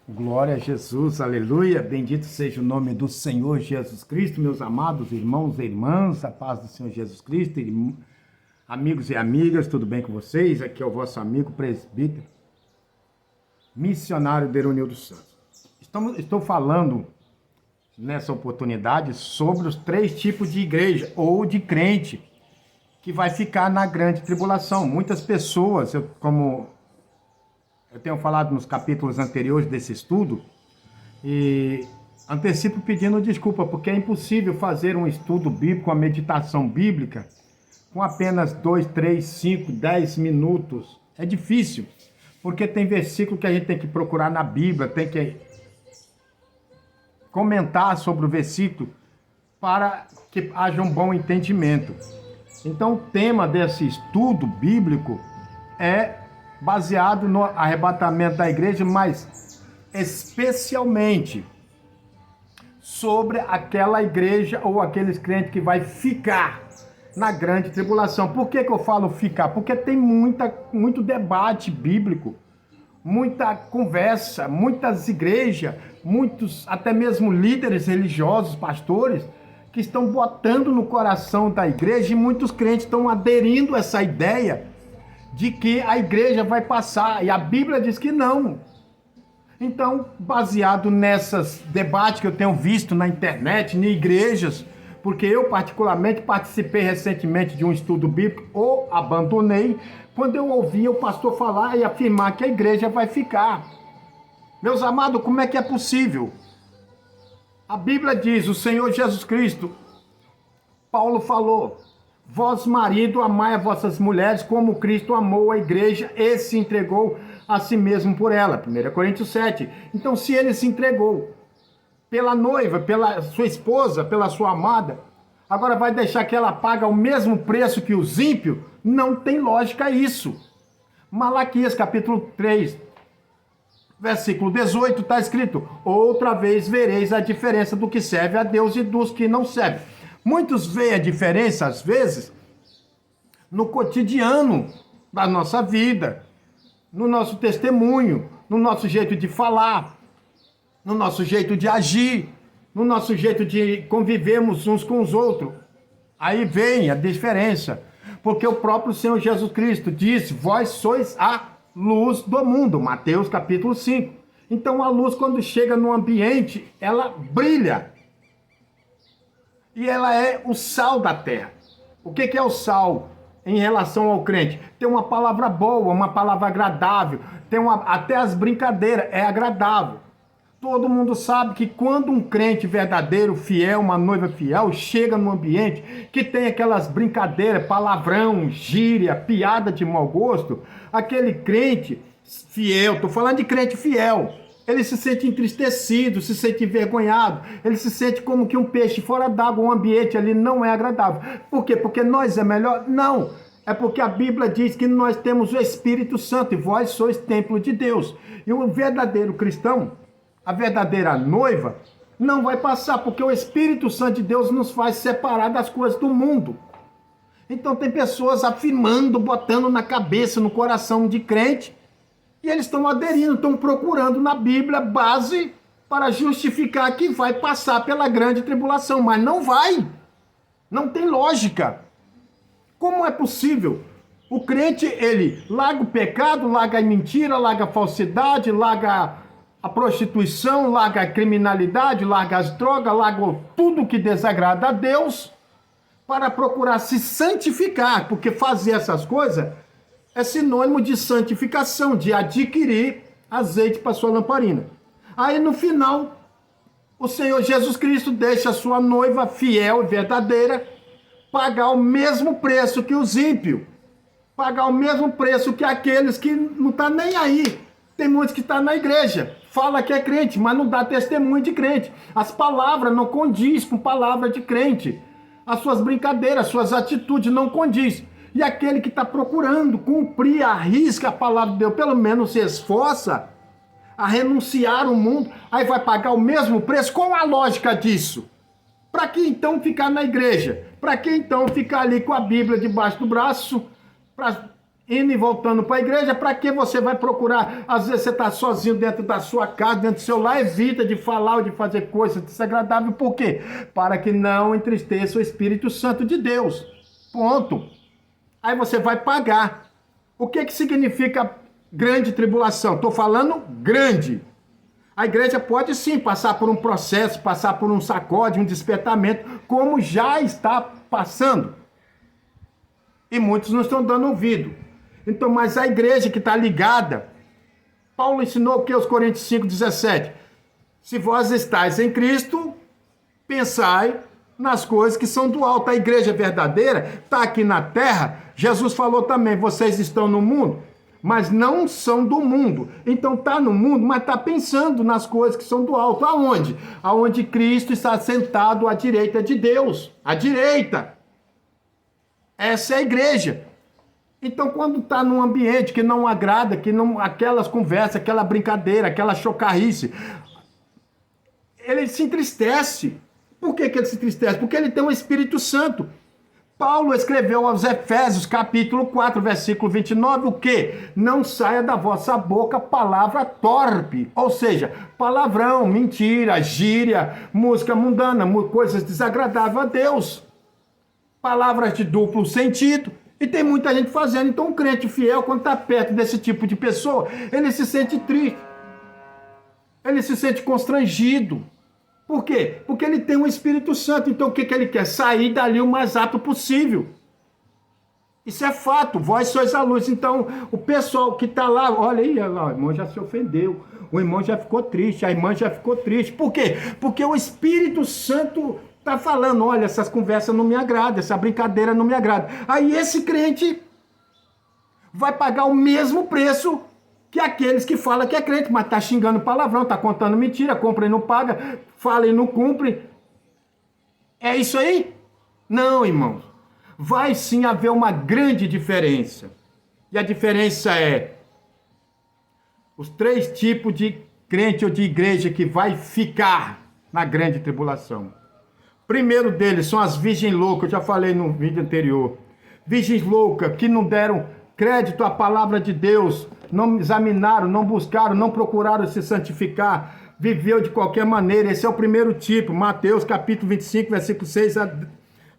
Glória a Jesus, aleluia, bendito seja o nome do Senhor Jesus Cristo, meus amados irmãos e irmãs, a paz do Senhor Jesus Cristo, amigos e amigas, tudo bem com vocês? Aqui é o vosso amigo presbítero, missionário Deronildo Santos. Estou falando nessa oportunidade sobre os 3 tipos de igreja ou de crente que vai ficar na grande tribulação. Muitas pessoas, como eu tenho falado nos capítulos anteriores desse estudo, e antecipo pedindo desculpa, porque é impossível fazer um estudo bíblico, uma meditação bíblica, com apenas 2, 3, 5, 10 minutos. É difícil, porque tem versículo que a gente tem que procurar na Bíblia, tem que comentar sobre o versículo, para que haja um bom entendimento. Então, o tema desse estudo bíblico é baseado no arrebatamento da igreja, mas especialmente sobre aquela igreja ou aqueles crentes que vai ficar na grande tribulação. Por que eu falo ficar? Porque tem muito debate bíblico, muita conversa, muitas igrejas, muitos até mesmo líderes religiosos, pastores, que estão botando no coração da igreja, e muitos crentes estão aderindo a essa ideia de que a igreja vai passar, e a Bíblia diz que não. Então, baseado nesses debates que eu tenho visto na internet, em igrejas, porque eu particularmente participei recentemente de um estudo bíblico, ou abandonei, quando eu ouvia o pastor falar e afirmar que a igreja vai ficar. Meus amados, como é que é possível? A Bíblia diz, o Senhor Jesus Cristo, Paulo falou: vós, marido, amai as vossas mulheres como Cristo amou a igreja e se entregou a si mesmo por ela. 1 Coríntios 7. Então, se ele se entregou pela noiva, pela sua esposa, pela sua amada, agora vai deixar que ela pague o mesmo preço que os ímpios? Não tem lógica isso. Malaquias capítulo 3, versículo 18, está escrito: outra vez vereis a diferença do que serve a Deus e dos que não servem. Muitos veem a diferença, às vezes, no cotidiano da nossa vida, no nosso testemunho, no nosso jeito de falar, no nosso jeito de agir, no nosso jeito de convivermos uns com os outros. Aí vem a diferença, porque o próprio Senhor Jesus Cristo disse: vós sois a luz do mundo, Mateus capítulo 5. Então a luz, quando chega no ambiente, ela brilha. E ela é o sal da terra. O que é o sal em relação ao crente? Tem uma palavra boa, uma palavra agradável, até as brincadeiras, é agradável. Todo mundo sabe que quando um crente verdadeiro, fiel, uma noiva fiel, chega num ambiente que tem aquelas brincadeiras, palavrão, gíria, piada de mau gosto, aquele crente fiel, estou falando de crente fiel, ele se sente entristecido, se sente envergonhado, ele se sente como que um peixe fora d'água, o ambiente ali não é agradável. Por quê? Porque nós é melhor? Não, é porque a Bíblia diz que nós temos o Espírito Santo e vós sois templo de Deus. E o verdadeiro cristão, a verdadeira noiva, não vai passar, porque o Espírito Santo de Deus nos faz separar das coisas do mundo. Então tem pessoas afirmando, botando na cabeça, no coração de crente, e eles estão aderindo, estão procurando na Bíblia base para justificar que vai passar pela grande tribulação, mas não vai. Não tem lógica. Como é possível? O crente, ele larga o pecado, larga a mentira, larga a falsidade, larga a prostituição, larga a criminalidade, larga as drogas, larga tudo que desagrada a Deus, para procurar se santificar, porque fazer essas coisas é sinônimo de santificação, de adquirir azeite para sua lamparina. Aí no final, o Senhor Jesus Cristo deixa a sua noiva fiel e verdadeira pagar o mesmo preço que os ímpios, pagar o mesmo preço que aqueles que não estão nem aí. Tem muitos que estão na igreja, fala que é crente, mas não dá testemunho de crente. As palavras não condizem com palavra de crente. As suas brincadeiras, as suas atitudes não condizem. E aquele que está procurando cumprir, arrisca a palavra de Deus, pelo menos se esforça a renunciar ao mundo, aí vai pagar o mesmo preço. Qual a lógica disso? Para que então ficar na igreja? Para que então ficar ali com a Bíblia debaixo do braço, para indo e voltando para a igreja, para que você vai procurar? Às vezes você está sozinho dentro da sua casa, dentro do seu lar, evita de falar ou de fazer coisas desagradáveis. Por quê? Para que não entristeça o Espírito Santo de Deus. Ponto. Aí você vai pagar. O que significa grande tribulação? Estou falando grande. A igreja pode sim passar por um processo, passar por um sacode, um despertamento, como já está passando. E muitos não estão dando ouvido. Então, mas a igreja que está ligada, Paulo ensinou o que aos Coríntios 5,17? Se vós estáis em Cristo, pensai nas coisas que são do alto. A igreja verdadeira está aqui na terra. Jesus falou também, vocês estão no mundo, mas não são do mundo. Então está no mundo, mas está pensando nas coisas que são do alto. Aonde? Aonde Cristo está sentado à direita de Deus. À direita. Essa é a igreja. Então, quando está num ambiente que não agrada, que não, aquelas conversas, aquela brincadeira, aquela chocarrice, ele se entristece. Por que ele se entristece? Porque ele tem um Espírito Santo. Paulo escreveu aos Efésios, capítulo 4, versículo 29, o quê? Não saia da vossa boca palavra torpe, ou seja, palavrão, mentira, gíria, música mundana, coisas desagradáveis a Deus. Palavras de duplo sentido. E tem muita gente fazendo. Então, um crente fiel, quando está perto desse tipo de pessoa, ele se sente triste. Ele se sente constrangido. Por quê? Porque ele tem um Espírito Santo. Então, o que ele quer? Sair dali o mais rápido possível. Isso é fato. Vós sois a luz. Então, o pessoal que está lá, olha aí, o irmão já se ofendeu. O irmão já ficou triste. A irmã já ficou triste. Por quê? Porque o Espírito Santo está falando, olha, essas conversas não me agradam, essa brincadeira não me agrada. Aí esse crente vai pagar o mesmo preço que aqueles que falam que é crente, mas está xingando palavrão, está contando mentira, compra e não paga, fala e não cumpre. É isso aí? Não, irmãos. Vai sim haver uma grande diferença. E a diferença é os 3 tipos de crente ou de igreja que vai ficar na grande tribulação. Primeiro deles são as virgens loucas, eu já falei no vídeo anterior. Virgens loucas que não deram crédito à palavra de Deus, não examinaram, não buscaram, não procuraram se santificar, viveu de qualquer maneira. Esse é o primeiro tipo, Mateus capítulo 25, versículo 6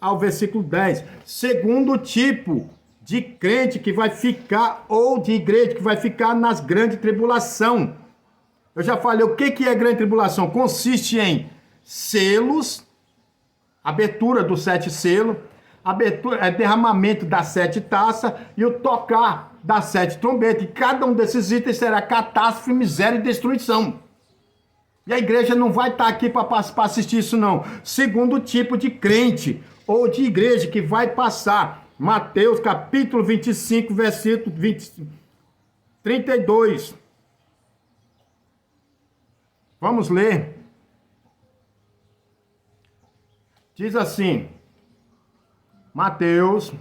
ao versículo 10. Segundo tipo de crente que vai ficar, ou de igreja que vai ficar nas grandes tribulação. Eu já falei, o que é grande tribulação? Consiste em selos, abertura dos 7 selos, derramamento das 7 taças e o tocar das 7 trombetas. E cada um desses itens será catástrofe, miséria e destruição. E a igreja não vai estar aqui para assistir isso, não. Segundo tipo de crente ou de igreja que vai passar. Mateus capítulo 25, versículo 32. Vamos ler. Diz assim, Mateus,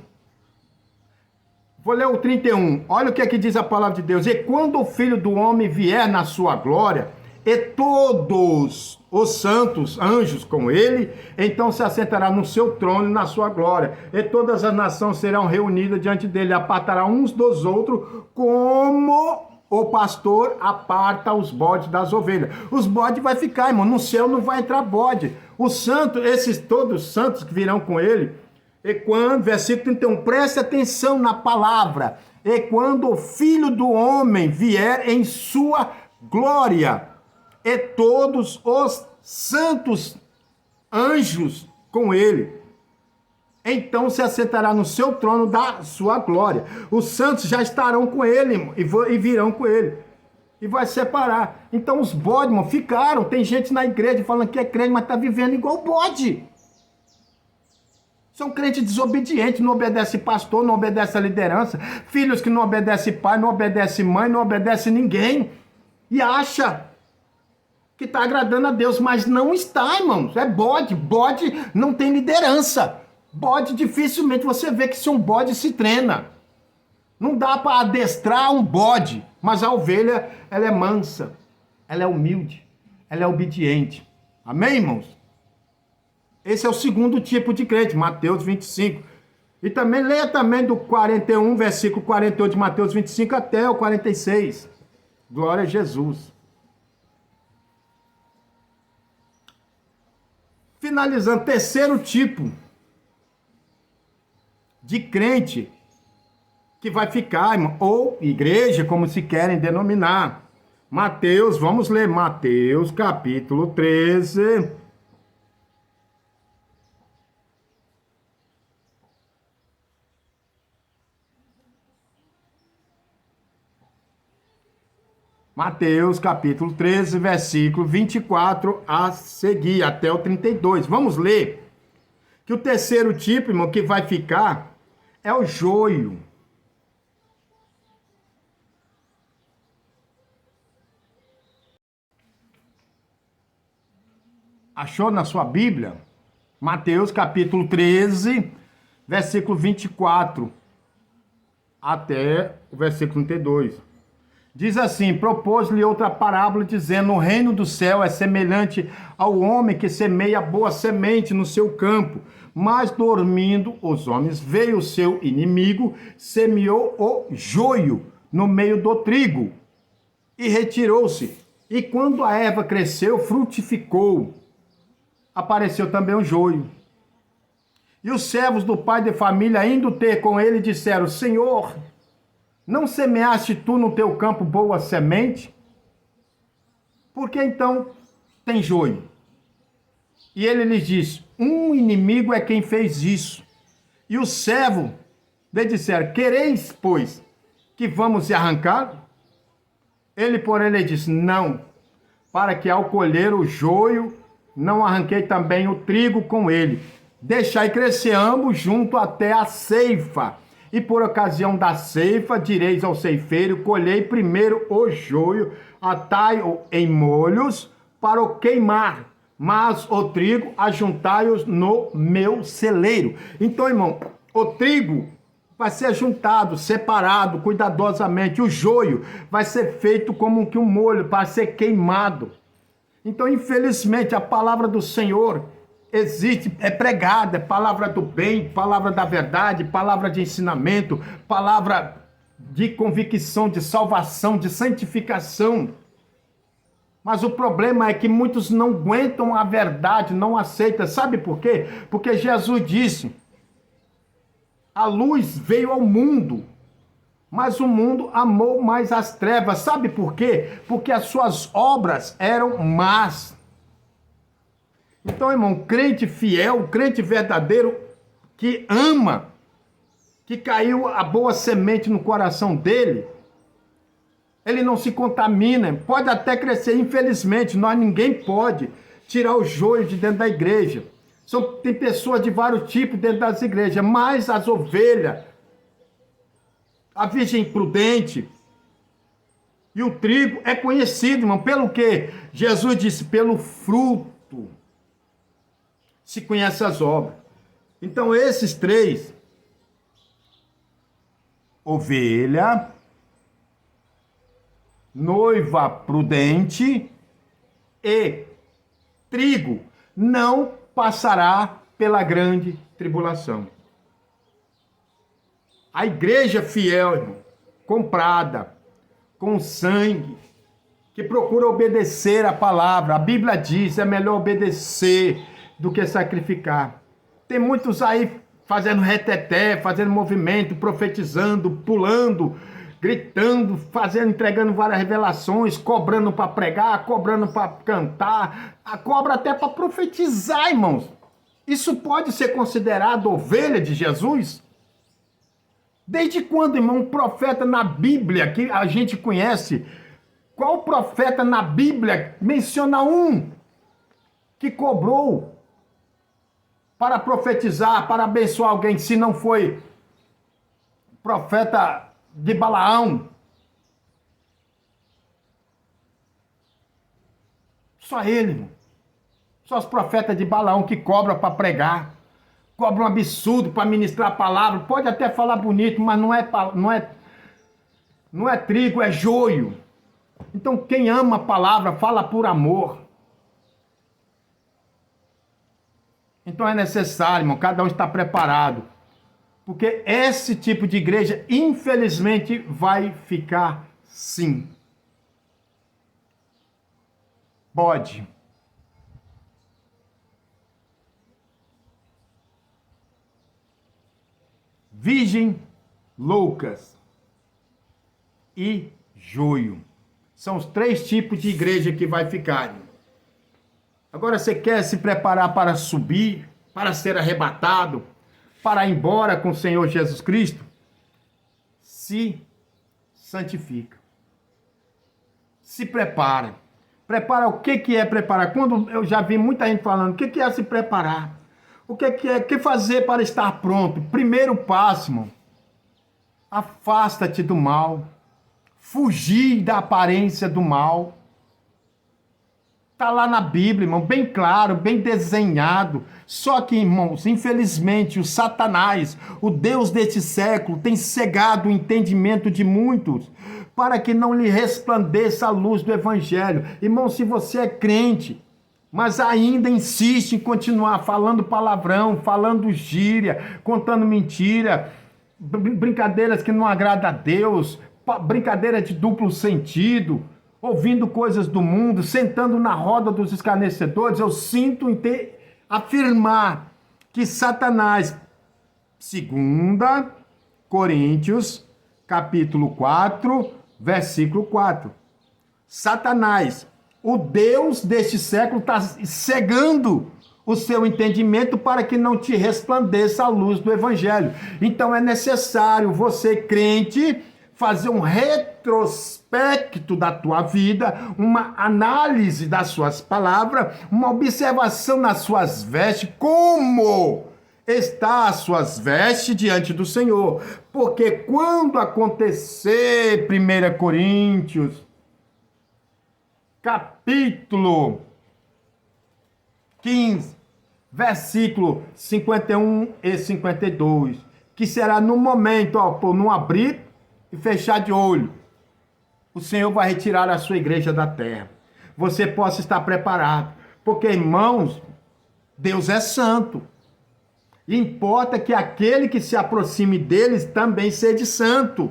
vou ler o 31, olha o que aqui diz a palavra de Deus. E quando o Filho do Homem vier na sua glória, e todos os santos anjos com ele, então se assentará no seu trono e na sua glória, e todas as nações serão reunidas diante dele, apartará uns dos outros, como o pastor aparta os bodes das ovelhas. Os bodes vai ficar, irmão, no céu não vai entrar bode. Os santos, esses todos os santos que virão com ele, e quando, versículo 31, preste atenção na palavra, e quando o Filho do Homem vier em sua glória, e todos os santos anjos com ele, então se assentará no seu trono da sua glória. Os santos já estarão com ele, irmão, e virão com ele. E vai separar. Então os bodes, irmão, ficaram. Tem gente na igreja falando que é crente, mas está vivendo igual bode. São crentes desobedientes, não obedece pastor, não obedece a liderança. Filhos que não obedecem pai, não obedecem mãe, não obedecem ninguém. E acha que está agradando a Deus, mas não está, irmãos. É bode. Bode não tem liderança. Bode, dificilmente você vê que se um bode se treina. Não dá para adestrar um bode, mas a ovelha, ela é mansa, ela é humilde, ela é obediente. Amém, irmãos? Esse é o segundo tipo de crente, Mateus 25. E também leia também do 41, versículo 48 de Mateus 25 até o 46. Glória a Jesus. Finalizando, terceiro tipo de crente que vai ficar, irmão, ou igreja, como se querem denominar. Mateus, vamos ler Mateus capítulo 13. Mateus capítulo 13, versículo 24 a seguir, até o 32. Vamos ler. Que o terceiro tipo, irmão, que vai ficar é o joio. Achou na sua Bíblia? Mateus capítulo 13, versículo 24 até o versículo 32. Diz assim: propôs-lhe outra parábola, dizendo: o reino do céu é semelhante ao homem que semeia boa semente no seu campo. Mas dormindo os homens, veio o seu inimigo, semeou o joio no meio do trigo e retirou-se. E quando a erva cresceu, frutificou, apareceu também o joio. E os servos do pai de família, indo ter com ele, disseram: Senhor, não semeaste tu no teu campo boa semente? Por que então tem joio? E ele lhes disse: um inimigo é quem fez isso. E o servo lhe disseram: quereis, pois, que vamos se arrancar? Ele, porém, lhe disse: não, para que ao colher o joio, não arranquei também o trigo com ele. Deixai crescer ambos junto até a ceifa. E por ocasião da ceifa, direis ao ceifeiro: colhei primeiro o joio, atai-o em molhos para o queimar, mas o trigo ajuntai-os no meu celeiro. Então, irmão, o trigo vai ser juntado, separado, cuidadosamente. O joio vai ser feito como que um molho para ser queimado. Então, infelizmente, a palavra do Senhor existe, é pregada, é palavra do bem, palavra da verdade, palavra de ensinamento, palavra de convicção, de salvação, de santificação. Mas o problema é que muitos não aguentam a verdade, não aceitam. Sabe por quê? Porque Jesus disse: a luz veio ao mundo, mas o mundo amou mais as trevas. Sabe por quê? Porque as suas obras eram más. Então, irmão, crente fiel, crente verdadeiro, que ama, que caiu a boa semente no coração dele, ele não se contamina, pode até crescer. Infelizmente, ninguém pode tirar o joio de dentro da igreja. Tem pessoas de vários tipos dentro das igrejas, mas as ovelhas, a virgem prudente e o trigo é conhecido, irmão, pelo quê? Jesus disse: pelo fruto se conhece as obras. Então, esses três, ovelha, noiva prudente e trigo, não passará pela grande tribulação. A igreja fiel, irmão, comprada com sangue, que procura obedecer a palavra. A Bíblia diz: é melhor obedecer do que sacrificar. Tem muitos aí fazendo reteté, fazendo movimento, profetizando, pulando, gritando, entregando várias revelações, cobrando para pregar, cobrando para cantar, cobra até para profetizar, irmãos. Isso pode ser considerado ovelha de Jesus? Desde quando, irmão, um profeta na Bíblia que a gente conhece, qual profeta na Bíblia menciona um que cobrou para profetizar, para abençoar alguém, se não foi profeta de Balaão? Só ele, irmão. Só os profetas de Balaão que cobram para pregar, cobram um absurdo para ministrar a palavra. Pode até falar bonito, mas não é trigo, é joio. Então, quem ama a palavra fala por amor. Então é necessário, irmão, cada um está preparado Porque esse tipo de igreja, infelizmente, vai ficar sim. Bode. Virgem loucas e joio. São os 3 tipos de igreja que vai ficar. Agora você quer se preparar para subir, para ser arrebatado, para ir embora com o Senhor Jesus Cristo? Se santifica. Se prepara. Prepara, o que é preparar? Quando eu já vi muita gente falando, o que é se preparar? O que fazer para estar pronto? Primeiro passo, irmão. Afasta-te do mal. Fugir da aparência do mal. Está lá na Bíblia, irmão, bem claro, bem desenhado. Só que, irmãos, infelizmente, o Satanás, o Deus deste século, tem cegado o entendimento de muitos, para que não lhe resplandeça a luz do Evangelho. Irmão, se você é crente, mas ainda insiste em continuar falando palavrão, falando gíria, contando mentira, brincadeiras que não agradam a Deus, brincadeira de duplo sentido, ouvindo coisas do mundo, sentando na roda dos escarnecedores, eu sinto afirmar que Satanás, 2 Coríntios, capítulo 4, versículo 4. Satanás, o Deus deste século, está cegando o seu entendimento para que não te resplandeça a luz do Evangelho. Então é necessário você, crente, fazer um retrospecto da tua vida, uma análise das suas palavras, uma observação nas suas vestes, como está as suas vestes diante do Senhor. Porque quando acontecer, 1 Coríntios, capítulo 15, versículo 51 e 52, que será no momento, por não abrir e fechar de olho, o Senhor vai retirar a sua igreja da terra. Você possa estar preparado, porque, irmãos, Deus é santo. E importa que aquele que se aproxime deles também seja santo.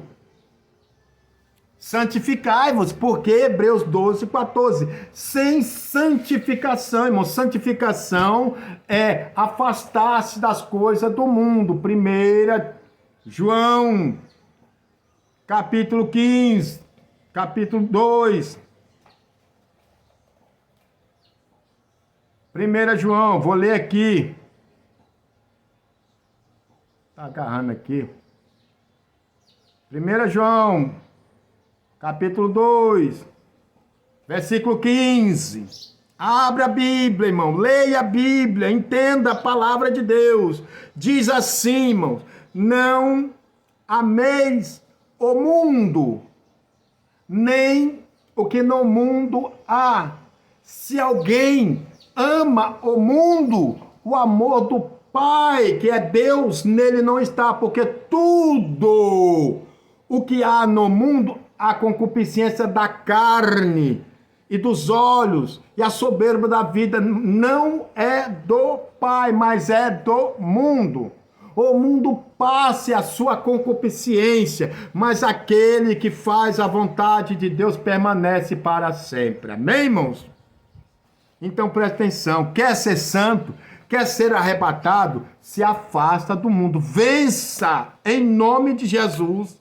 Santificai-vos, porque Hebreus 12, 14. Sem santificação, irmão, santificação é afastar-se das coisas do mundo. 1 João, capítulo 15, capítulo 2. 1 João, vou ler aqui. Tá agarrando aqui. 1 João, capítulo 2, versículo 15. Abra a Bíblia, irmão. Leia a Bíblia. Entenda a palavra de Deus. Diz assim, irmãos. Não ameis o mundo, nem o que no mundo há. Se alguém ama o mundo, o amor do Pai, que é Deus, nele não está, porque tudo o que há no mundo, a concupiscência da carne e dos olhos e a soberba da vida não é do Pai, mas é do mundo. O mundo passe a sua concupiscência, mas aquele que faz a vontade de Deus permanece para sempre. Amém, irmãos? Então preste atenção, quer ser santo, quer ser arrebatado, se afasta do mundo. Vença, em nome de Jesus,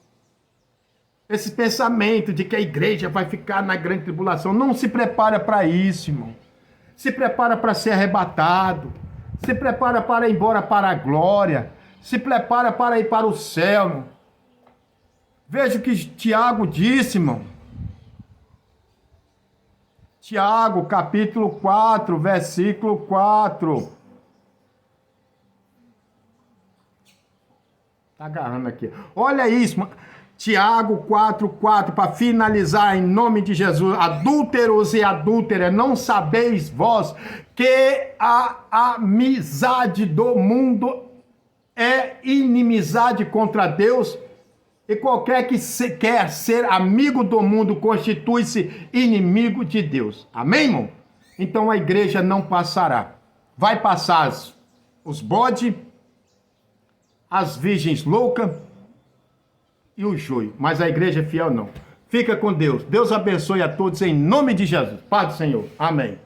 esse pensamento de que a igreja vai ficar na grande tribulação. Não se prepara para isso, irmão. Se prepara para ser arrebatado. Se prepara para ir embora para a glória. Se prepara para ir para o céu, irmão. Veja o que Tiago disse, irmão. Tiago, capítulo 4, versículo 4. Tá agarrando aqui. Olha isso, mano. Tiago 4:4, para finalizar, em nome de Jesus. Adúlteros e adúlteras, não sabeis vós que a amizade do mundo é inimizade contra Deus? E qualquer que quer ser amigo do mundo constitui-se inimigo de Deus. Amém, irmão? Então a igreja não passará. Vai passar os bodes, as virgens loucas e o joio, mas a igreja fiel não. Fica com Deus. Deus abençoe a todos em nome de Jesus. Paz do Senhor. Amém.